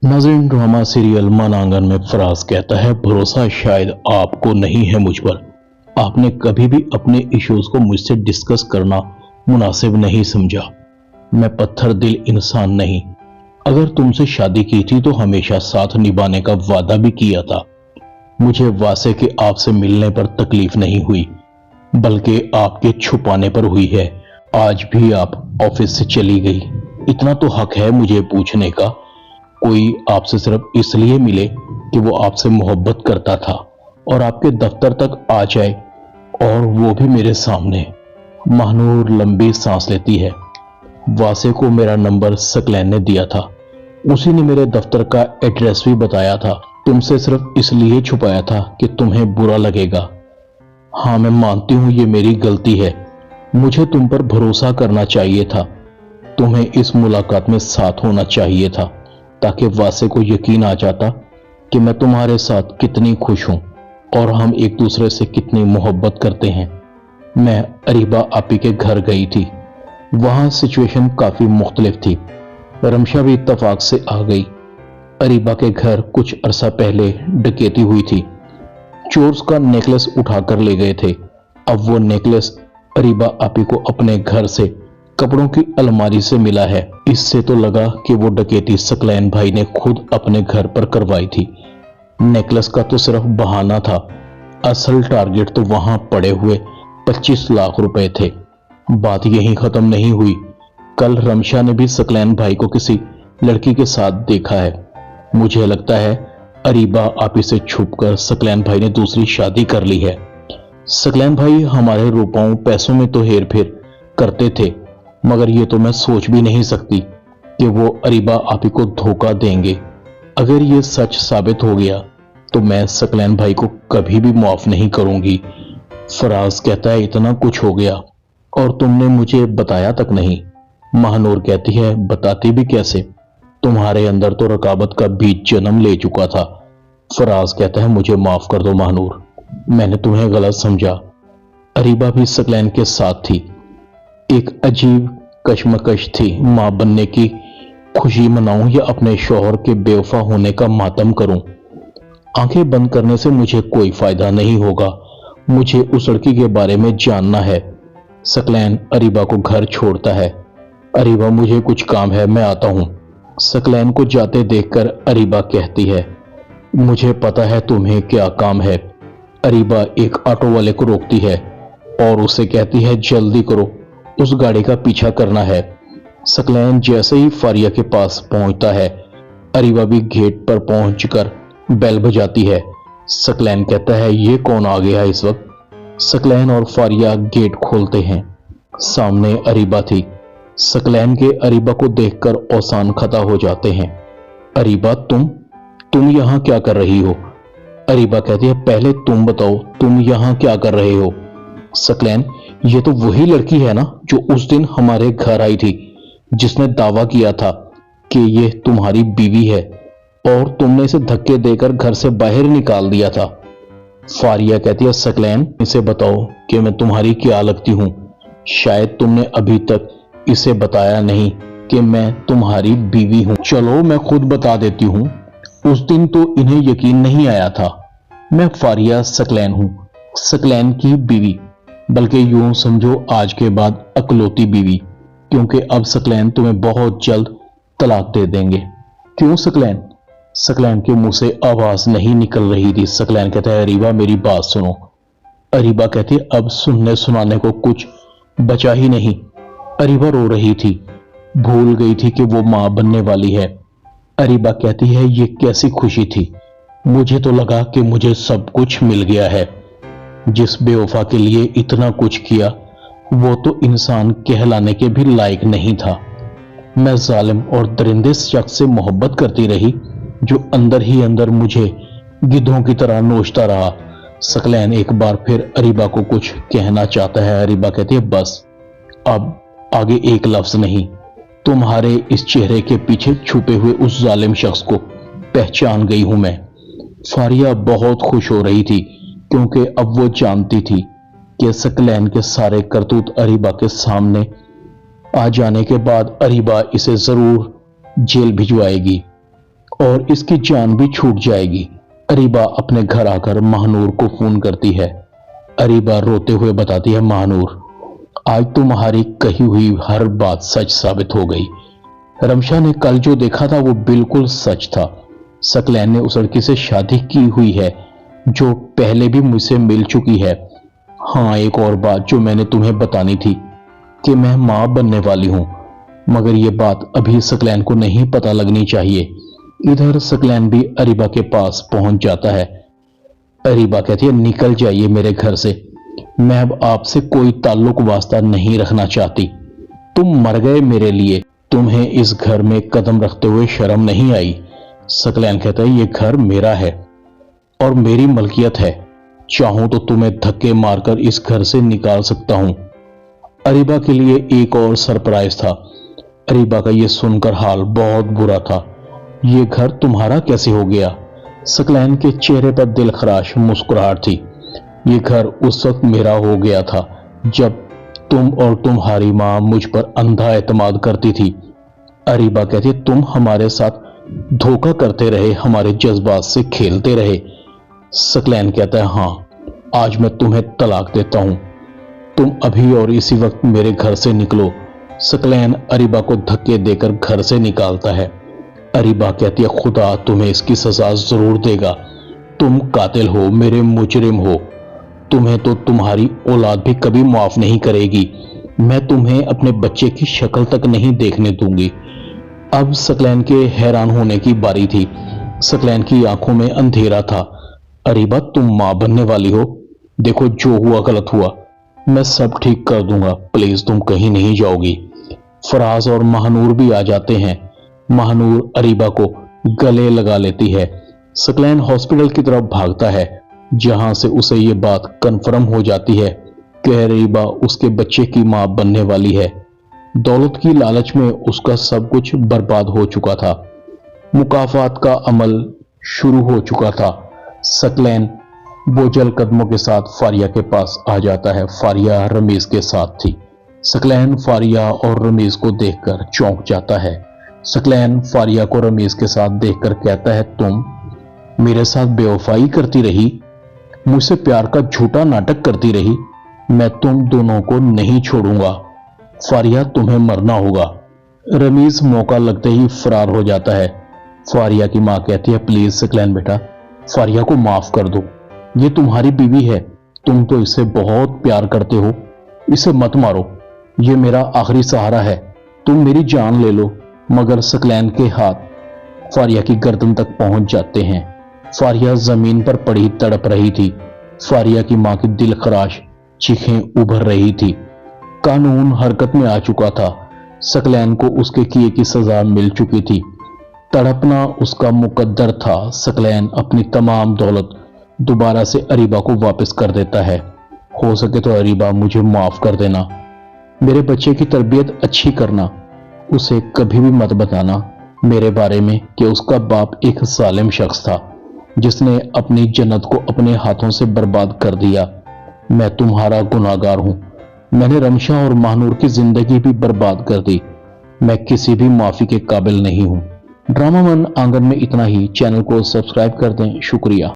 नाज़रीन, drama serial मन आंगन में फराज कहता है, भरोसा शायद आपको नहीं है मुझ पर। आपने कभी भी अपने इश्यूज को मुझसे डिस्कस करना मुनासिब नहीं समझा। मैं पत्थर दिल इंसान नहीं। अगर तुमसे शादी की थी तो हमेशा साथ निभाने का वादा भी किया था। मुझे वासे के आपसे मिलने पर तकलीफ नहीं हुई, बल्कि आपके छुपाने पर हुई है। आज भी आप ऑफिस से चली गई, इतना तो हक है मुझे पूछने का। कोई आपसे सिर्फ इसलिए मिले कि वो आपसे मोहब्बत करता था और आपके दफ्तर तक आ जाए, और वो भी मेरे सामने। महानूर लंबी सांस लेती है। वासे को मेरा नंबर सकलैन ने दिया था। उसी ने मेरे दफ्तर का एड्रेस भी बताया था। तुमसे सिर्फ इसलिए छुपाया था कि तुम्हें बुरा लगेगा। हाँ, मैं मानती हूँ ये मेरी गलती है। मुझे तुम पर भरोसा करना चाहिए था। तुम्हें इस मुलाकात में साथ होना चाहिए था, ताकि वासे को यकीन आ जाता कि मैं तुम्हारे साथ कितनी खुश हूं और हम एक दूसरे से कितनी मोहब्बत करते हैं। मैं अरीबा आपी के घर गई थी। वहां सिचुएशन काफी मुख्तलिफ थी। रमशा भी इत्तफाक से आ गई। अरीबा के घर कुछ अरसा पहले डकैती हुई थी। चोर्स का नेकलेस उठाकर ले गए थे। अब वो नेकलेस अरीबा आपी को अपने घर से कपड़ों की अलमारी से मिला है। इससे तो लगा कि वो डकैती सकलैन भाई ने खुद अपने घर पर करवाई थी। नेकलेस का तो सिर्फ बहाना था, असल टारगेट तो वहां पड़े हुए 25 लाख रुपए थे। बात यहीं खत्म नहीं हुई। कल रमशा ने भी सकलैन भाई को किसी लड़की के साथ देखा है। मुझे लगता है अरीबा आपी से छुपकर सकलैन भाई ने दूसरी शादी कर ली है। सकलैन भाई हमारे रुपयों पैसों में तो हेर फेर करते थे, मगर ये तो मैं सोच भी नहीं सकती कि वो अरीबा आपी को धोखा देंगे। अगर ये सच साबित हो गया तो मैं सकलैन भाई को कभी भी माफ नहीं करूंगी। फराज कहता है, इतना कुछ हो गया और तुमने मुझे बताया तक नहीं। महानूर कहती है, बताती भी कैसे, तुम्हारे अंदर तो रकाबत का बीज जन्म ले चुका था। फराज कहता है, मुझे माफ कर दो महानूर, मैंने तुम्हें गलत समझा। अरीबा भी सकलैन के साथ थी। एक अजीब कश्मकश थी, मां बनने की खुशी मनाऊं या अपने शौहर के बेवफा होने का मातम करूं। आंखें बंद करने से मुझे कोई फायदा नहीं होगा। मुझे उस लड़की के बारे में जानना है। सकलैन अरीबा को घर छोड़ता है। अरीबा, मुझे कुछ काम है, मैं आता हूं। सकलैन को जाते देखकर अरीबा कहती है, मुझे पता है तुम्हें क्या काम है। अरीबा एक ऑटो वाले को रोकती है और उसे कहती है, जल्दी करो, उस गाड़ी का पीछा करना है। सकलैन जैसे ही फारिया के पास पहुंचता है, अरीबा भी गेट पर पहुंचकर बेल बजाती है। सकलैन कहता है, ये कौन आ गया इस वक्त। सकलैन और फारिया गेट खोलते हैं। सामने अरीबा थी। सकलैन के अरीबा को देखकर औसान खता हो जाते हैं। अरीबा, तुम यहां क्या कर रही हो। अरीबा कहती है, पहले तुम बताओ, तुम यहां क्या कर रहे हो। सकलैन, ये तो वही लड़की है ना जो उस दिन हमारे घर आई थी, जिसने दावा किया था कि ये तुम्हारी बीवी है और तुमने इसे धक्के देकर घर से बाहर निकाल दिया था। फारिया कहती है, सकलैन, इसे बताओ कि मैं तुम्हारी क्या लगती हूं। शायद तुमने अभी तक इसे बताया नहीं कि मैं तुम्हारी बीवी हूं। चलो मैं खुद बता देती हूं। उस दिन तो इन्हें यकीन नहीं आया था। मैं फारिया सकलैन हूं, सकलैन की बीवी, बल्कि यूं समझो आज के बाद अकलौती बीवी, क्योंकि अब सकलैन तुम्हें बहुत जल्द तलाक दे देंगे। क्यों सकलैन। सकलैन के मुंह से आवाज नहीं निकल रही थी। सकलैन कहता है, अरीबा मेरी बात सुनो। अरीबा कहती है, अब सुनने सुनाने को कुछ बचा ही नहीं। अरीबा रो रही थी, भूल गई थी कि वो मां बनने वाली है। अरीबा कहती है, ये कैसी खुशी थी, मुझे तो लगा कि मुझे सब कुछ मिल गया है। जिस बेवफा के लिए इतना कुछ किया वो तो इंसान कहलाने के भी लायक नहीं था। मैं जालिम और दरिंदे शख्स से मोहब्बत करती रही, जो अंदर ही अंदर मुझे गिद्धों की तरह नोचता रहा। सकलैन एक बार फिर अरीबा को कुछ कहना चाहता है। अरीबा कहती है, बस अब आगे एक लफ्ज नहीं। तुम्हारे इस चेहरे के पीछे छुपे हुए उस जालिम शख्स को पहचान गई हूं मैं। फारिया बहुत खुश हो रही थी, क्योंकि अब वो जानती थी कि सकलैन के सारे करतूत अरीबा के सामने आ जाने के बाद अरीबा इसे जरूर जेल भिजवाएगी और इसकी जान भी छूट जाएगी। अरीबा अपने घर आकर महानूर को फोन करती है। अरीबा रोते हुए बताती है, महानूर, आज तुम्हारी कही हुई हर बात सच साबित हो गई। रमशा ने कल जो देखा था वो बिल्कुल सच था। सकलैन ने उस लड़की से शादी की हुई है जो पहले भी मुझसे मिल चुकी है। हाँ, एक और बात जो मैंने तुम्हें बतानी थी कि मैं मां बनने वाली हूं, मगर ये बात अभी सकलैन को नहीं पता लगनी चाहिए। इधर सकलैन भी अरीबा के पास पहुंच जाता है। अरीबा कहती है, निकल जाइए मेरे घर से, मैं अब आपसे कोई ताल्लुक वास्ता नहीं रखना चाहती। तुम मर गए मेरे लिए, तुम्हें इस घर में कदम रखते हुए शर्म नहीं आई। सकलैन कहता है, ये घर मेरा है और मेरी मलकियत है, चाहूं तो तुम्हें धक्के मारकर इस घर से निकाल सकता हूं। अरीबा के लिए एक और सरप्राइज था। अरीबा का यह सुनकर हाल बहुत बुरा था। ये घर तुम्हारा कैसे हो गया? सकलैन के चेहरे पर दिलखराश मुस्कुराहट थी। ये घर उस वक्त मेरा हो गया था जब तुम और तुम्हारी मां मुझ पर अंधा एतमाद करती थी। अरीबा कहती, तुम हमारे साथ धोखा करते रहे, हमारे जज्बात से खेलते रहे। सकलैन कहता है, हाँ, आज मैं तुम्हें तलाक देता हूं, तुम अभी और इसी वक्त मेरे घर से निकलो। सकलैन अरीबा को धक्के देकर घर से निकालता है। अरीबा कहती है, खुदा तुम्हें इसकी सजा जरूर देगा, तुम कातिल हो, मेरे मुजरिम हो, तुम्हें तो तुम्हारी औलाद भी कभी माफ नहीं करेगी, मैं तुम्हें अपने बच्चे की शक्ल तक नहीं देखने दूंगी। अब सकलैन के हैरान होने की बारी थी। सकलैन की आंखों में अंधेरा था। अरीबा, तुम मां बनने वाली हो, देखो जो हुआ गलत हुआ, मैं सब ठीक कर दूंगा, प्लीज तुम कहीं नहीं जाओगी। फराज और महानूर भी आ जाते हैं। महानूर अरीबा को गले लगा लेती है। सकलैन हॉस्पिटल की तरफ भागता है जहां से उसे ये बात कंफर्म हो जाती है कि अरीबा उसके बच्चे की मां बनने वाली है। दौलत की लालच में उसका सब कुछ बर्बाद हो चुका था। मुकाफात का अमल शुरू हो चुका था। सकलैन बोझल कदमों के साथ फारिया के पास आ जाता है। फारिया रमीज के साथ थी। सकलैन फारिया और रमीज को देखकर चौंक जाता है। सकलैन फारिया को रमीज के साथ देखकर कहता है, तुम मेरे साथ बेवफाई करती रही, मुझसे प्यार का झूठा नाटक करती रही, मैं तुम दोनों को नहीं छोड़ूंगा। फारिया, तुम्हें मरना होगा। रमीज मौका लगते ही फरार हो जाता है। फारिया की मां कहती है, प्लीज सकलैन बेटा, फारिया को माफ कर दो, ये तुम्हारी बीवी है, तुम तो इससे बहुत प्यार करते हो, इसे मत मारो, ये मेरा आखिरी सहारा है, तुम मेरी जान ले लो। मगर सकलैन के हाथ फारिया की गर्दन तक पहुंच जाते हैं। फारिया जमीन पर पड़ी तड़प रही थी। फारिया की मां की दिल खराश चीखें उभर रही थी। कानून हरकत में आ चुका था। सकलैन को उसके किए की सजा मिल चुकी थी। तड़पना उसका मुकद्दर था। सकलैन अपनी तमाम दौलत दोबारा से अरीबा को वापस कर देता है। हो सके तो अरीबा, मुझे माफ कर देना, मेरे बच्चे की तरबियत अच्छी करना, उसे कभी भी मत बताना मेरे बारे में कि उसका बाप एक जालिम शख्स था जिसने अपनी जन्नत को अपने हाथों से बर्बाद कर दिया। मैं तुम्हारा गुनाहगार हूं, मैंने रमशा और महानूर की जिंदगी भी बर्बाद कर दी, मैं किसी भी माफी के काबिल नहीं हूं। ड्रामा मन आंगन में इतना ही। चैनल को सब्सक्राइब कर दें। शुक्रिया।